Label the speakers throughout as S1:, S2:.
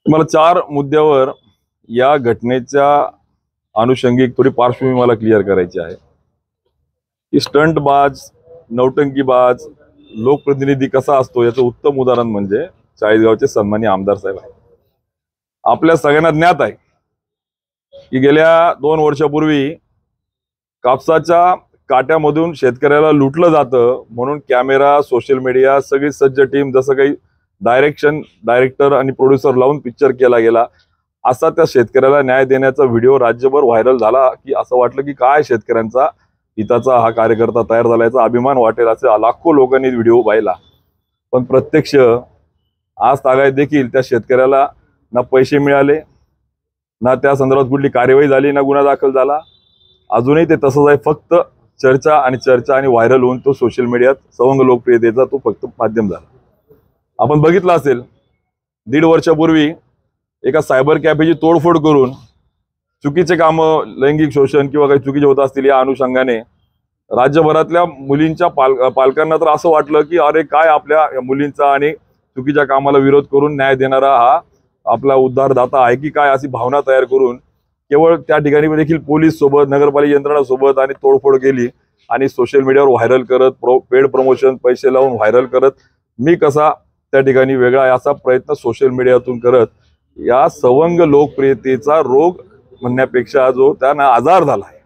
S1: मला 4 मुद्द्यावर या घटनेच्या अनुषंगिक थोडी पार्श्वभूमी मला क्लिअर करायची आहे की स्टंटबाज, नौटंकीबाज, लोकप्रतिनिधी कसा असतो याचं उत्तम उदाहरण म्हणजे चाळीसगावचे सन्माननीय आमदार साहेब आहेत. आपल्या सगळ्यांना ज्ञात आहे की गेल्या 2 वर्षापूर्वी कापसाच्या काट्यामधून शेतकऱ्याला लुटलं जातं म्हणून कॅमेरा, सोशल मीडिया सगळी सज्ज टीम जसं काही डायरेक्टर आणि प्रोड्युसर लावून पिक्चर केला गेला असा त्या शेतकऱ्याला न्याय देण्याचा व्हिडिओ राज्यभर व्हायरल झाला की असं वाटलं की काय शेतकऱ्यांचा हिताचा हा कार्यकर्ता तयार झाल्याचा अभिमान वाटेल असे लाखो लोकांनी व्हिडिओ पाहिला. पण प्रत्यक्ष आज तागायत देखील त्या शेतकऱ्याला ना पैसे मिळाले, ना त्या संदर्भात कुठली कार्यवाही झाली, ना गुन्हा दाखल झाला. अजूनही ते तसंच आहे. फक्त चर्चा आणि व्हायरल होऊन तो सोशल मीडियात सवंग लोकप्रियतेचा तो फक्त माध्यम झाला. आपण बघितलं असेल 1.5 वर्षापूर्वी एका सायबर कॅफेची तोडफोड करून चुकीचे कामं, लैंगिक शोषण किंवा काही चुकीचे होत असतील या अनुषंगाने राज्यभरातल्या मुलींच्या पालकांना तर असं वाटलं की अरे काय आपल्या मुलींचा आणि चुकीच्या कामाला विरोध करून न्याय देणारा हा आपला उद्धारदाता आहे की काय, अशी भावना तयार करून केवळ त्या ठिकाणी देखील पोलीस सोबत, नगरपालिका यंत्रणासोबत आणि तोडफोड केली आणि सोशल मीडियावर व्हायरल करत, पेड प्रमोशन पैसे लावून व्हायरल करत मी कसा त्या ठिकाणी वेगळा आहे असा प्रयत्न सोशल मीडियातून करत या सवंग लोकप्रियतेचा रोग म्हणण्यापेक्षा जो त्यांना आजार झाला आहे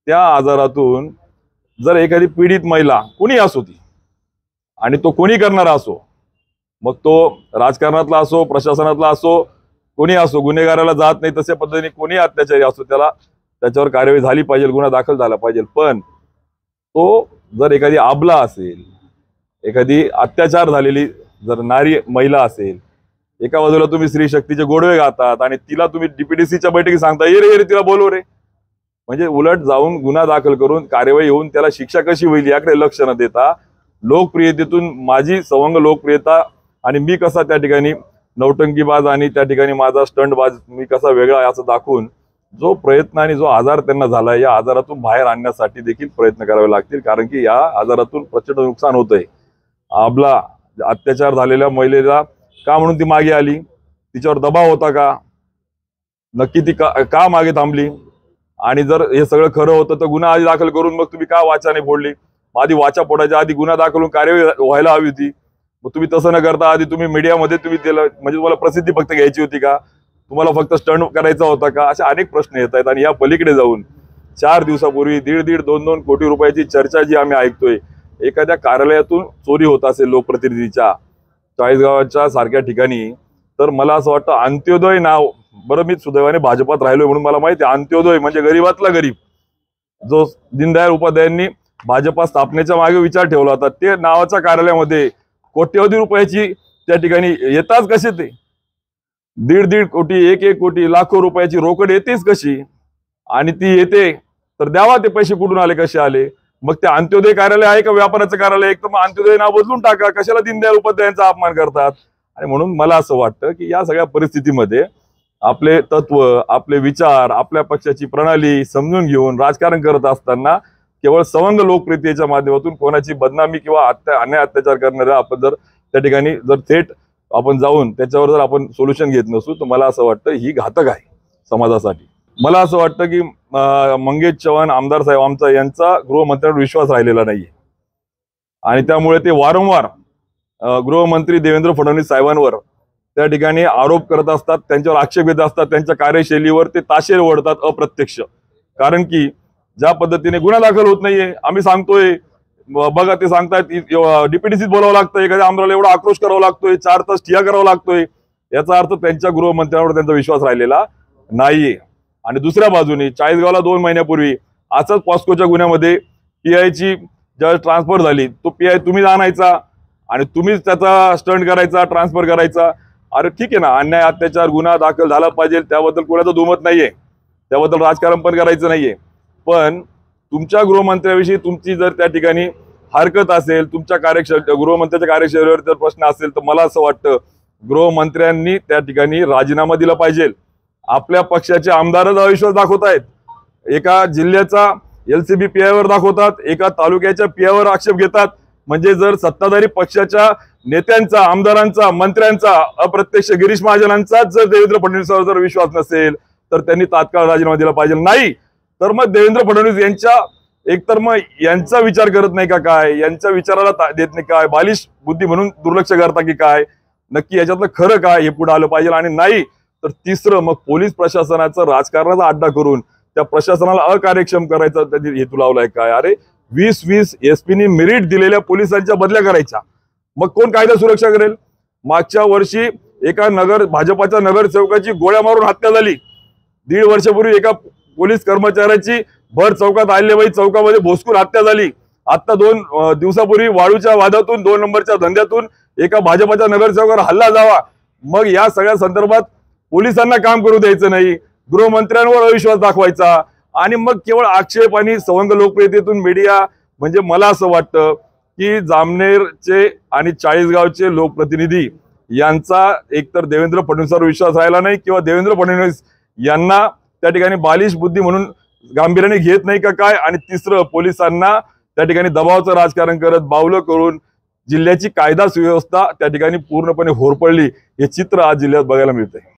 S1: त्या आजारातून जर एखादी पीडित महिला कोणी असो ती आणि तो कोणी करणारा असो, मग तो राजकारणातला असो, प्रशासनातला असो, कोणी असो, गुन्हेगाराला जात नाही तशा पद्धतीने कोणी अत्याचारी असो त्याच्यावर कार्यवाही झाली पाहिजे, गुन्हा दाखल झाला पाहिजे. पण तो जर एखादी आबला असेल, एखादी अत्याचार झालेली जर नारी महिला असेल, एका बाजूला तुम्ही स्त्री शक्तीचे गोडवे गातात आणि तिला तुम्ही डीपीडीसीच्या बैठकीत सांगता ये रे तिला बोलव रे, म्हणजे उलट जाऊन गुन्हा दाखल करून कार्यवाही होऊन त्याला शिक्षा कशी होईल याकडे लक्ष न देता लोकप्रियतेतून माझी सवंग लोकप्रियता आणि मी कसा त्या ठिकाणी नौटंकीबाज आणि त्या ठिकाणी माझा स्टंटबाज मी कसा वेगळा आहे असं दाखवून जो प्रयत्न आणि जो आजार त्यांना झाला या आजारातून बाहेर आणण्यासाठी देखील प्रयत्न करावे लागतील. कारण की या आजारातून प्रचंड नुकसान होतंय. आबला अत्याचार झालेल्या महिलेला का म्हणून ती मागे आली, तिच्यावर दबाव होता का, नक्की ती का मागे थांबली, आणि जर हे सगळं खरं होतं तर गुन्हा आधी दाखल करून मग तुम्ही का वाचा नाही फोडली, आधी वाचा फोडायच्या आधी गुन्हा दाखल करून कार्यवाही व्हायला हवी होती. मग तुम्ही तसं न करता आधी तुम्ही मीडियामध्ये तुम्ही त्याला म्हणजे तुम्हाला प्रसिद्धी फक्त घ्यायची होती का, तुम्हाला फक्त स्टंट करायचा होता का, असे अनेक प्रश्न येत आहेत. आणि या पलीकडे जाऊन 4 दिवसापूर्वी 1.5-2 कोटी रुपयाची चर्चा जी आम्ही ऐकतोय, एखाद्या कार्यालयातून चोरी होत असेल लोकप्रतिनिधीच्या चाळीसगावच्या सारख्या ठिकाणी, तर मला असं वाटतं अंत्योदय नाव, बरं मी सुदैवाने भाजपात राहिलोय म्हणून मला माहिती आहे अंत्योदय म्हणजे गरीबातला गरीब, जो दीनदयाळ उपाध्यायांनी भाजपा स्थापनेच्या मागे विचार ठेवला होता, ते नावाच्या कार्यालयामध्ये कोट्यवधी रुपयाची त्या ठिकाणी येतात कसे ते 1.5 कोटी 1 कोटी लाखो रुपयाची रोकड येतेच कशी, आणि ती येते तर द्यावा ते पैसे कुठून आले, कसे आले. मग ते अंत्योदय कार्यालय आहे का व्यापाराचं कार्यालय, एक तर मग अंत्योदय नाव बदलून टाका, कशाला दीनदयाळ उपाध्यायांचा अपमान करतात. आणि म्हणून मला असं वाटतं की या सगळ्या परिस्थितीमध्ये आपले तत्व, आपले विचार, आपल्या पक्षाची प्रणाली समजून घेऊन राजकारण करत असताना केवळ सवंग लोकप्रियतेच्या माध्यमातून कोणाची बदनामी किंवा अन्याय अत्याचार करणाऱ्या आपण जर त्या ठिकाणी जर थेट आपण जाऊन त्याच्यावर जर आपण सोल्युशन घेत नसू तर मला असं वाटतं ही घातक आहे समाजासाठी. मला असं वाटतं की मंगेश चव्हाण आमदार साहेब आमचा यांचा गृहमंत्र्यांवर विश्वास राहिलेला नाहीये आणि त्यामुळे ते वारंवार गृहमंत्री देवेंद्र फडणवीस साहेबांवर त्या ठिकाणी आरोप करत असतात, त्यांच्यावर आक्षेप घेत असतात, त्यांच्या कार्यशैलीवर ते ताशेर ओढतात अप्रत्यक्ष. कारण की ज्या पद्धतीने गुन्हा दाखल होत नाहीये, आम्ही सांगतोय बघा ते सांगतायत डीपीडीसीत बोलावं लागतं, एखाद्या आमदाराला एवढा आक्रोश करावा लागतोय, 4 तास ठिया करावा लागतोय, याचा अर्थ त्यांच्या गृहमंत्र्यांवर त्यांचा विश्वास राहिलेला नाहीये. आणि दुसऱ्या बाजूने चाळीसगावला 2 महिन्यापूर्वी असंच पॉस्कोच्या गुन्ह्यामध्ये पीआयची ज्या ट्रान्सफर झाली, तो पीआय तुम्हीच आणायचा आणि तुम्हीच त्याचा स्टंट करायचा, ट्रान्सफर करायचा. अरे ठीक आहे ना, अन्याय अत्याचार गुन्हा दाखल झाला पाहिजे, त्याबद्दल कोणाचं दुमत नाहीये, त्याबद्दल राजकारण पण करायचं नाहीये. पण तुमच्या गृहमंत्र्याविषयी तुमची जर त्या ठिकाणी हरकत असेल, तुमच्या गृहमंत्र्याच्या कार्यशैलीवर जर प्रश्न असेल तर मला असं वाटतं गृहमंत्र्यांनी त्या ठिकाणी राजीनामा दिला पाहिजे. आपल्या पक्षाचे आमदारच अविश्वास दाखवतायत, एका जिल्ह्याचा LCB पीआयवर दाखवतात, एका तालुक्याच्या पीआयवर आक्षेप घेतात. म्हणजे जर सत्ताधारी पक्षाच्या नेत्यांचा, आमदारांचा, मंत्र्यांचा, अप्रत्यक्ष गिरीश महाजनांचाच जर देवेंद्र फडणवीसांवर जर विश्वास नसेल तर त्यांनी तात्काळ राजीनामा दिला पाहिजे. नाही तर मग देवेंद्र फडणवीस यांच्या एकतर मग यांचा विचार करत नाही का काय, यांच्या विचाराला देत नाही काय, बालिश बुद्धी म्हणून दुर्लक्ष करता की काय, नक्की याच्यातलं खरं काय हे पुढे आलं पाहिजे. आणि नाही तर तिसरं मग पोलीस प्रशासनाचा राजकारणाचा अड्डा करून त्या प्रशासनाला अकार्यक्षम करायचा त्यांनी हेतू लावलाय काय. अरे 20-20 एसपीनी मेरिट दिलेल्या पोलिसांच्या बदल्या करायच्या, मग कोण कायदा सुरक्षा करेल. मागच्या वर्षी एका भाजपाच्या नगरसेवकाची गोळ्या मारून हत्या झाली. 1.5 वर्षापूर्वी एका पोलीस कर्मचाऱ्याची भर चौकात अहिल्याबाई चौकामध्ये भोसकून हत्या झाली. आता 2 दिवसापूर्वी वाळूच्या वादातून 2 नंबरच्या धंद्यातून एका भाजपाच्या नगरसेवकावर हल्ला जावा. मग या सगळ्या संदर्भात पोलिसांना काम करू द्यायचं नाही, गृहमंत्र्यांवर अविश्वास दाखवायचा आणि मग केवळ आक्षेप आणि सवंग लोकप्रियतेतून मीडिया. म्हणजे मला असं वाटतं की जामनेरचे आणि चाळीसगावचे लोकप्रतिनिधी यांचा एकतर देवेंद्र फडणवीसांवर विश्वास राहिला नाही किंवा देवेंद्र फडणवीस यांना त्या ठिकाणी बालिश बुद्धी म्हणून गांभीर्याने घेत नाही का काय. आणि तिसरं पोलिसांना त्या ठिकाणी दबावाचं राजकारण करत बावलं करून जिल्ह्याची कायदा सुव्यवस्था त्या ठिकाणी पूर्णपणे होरपळली हे चित्र आज जिल्ह्यात बघायला मिळतंय.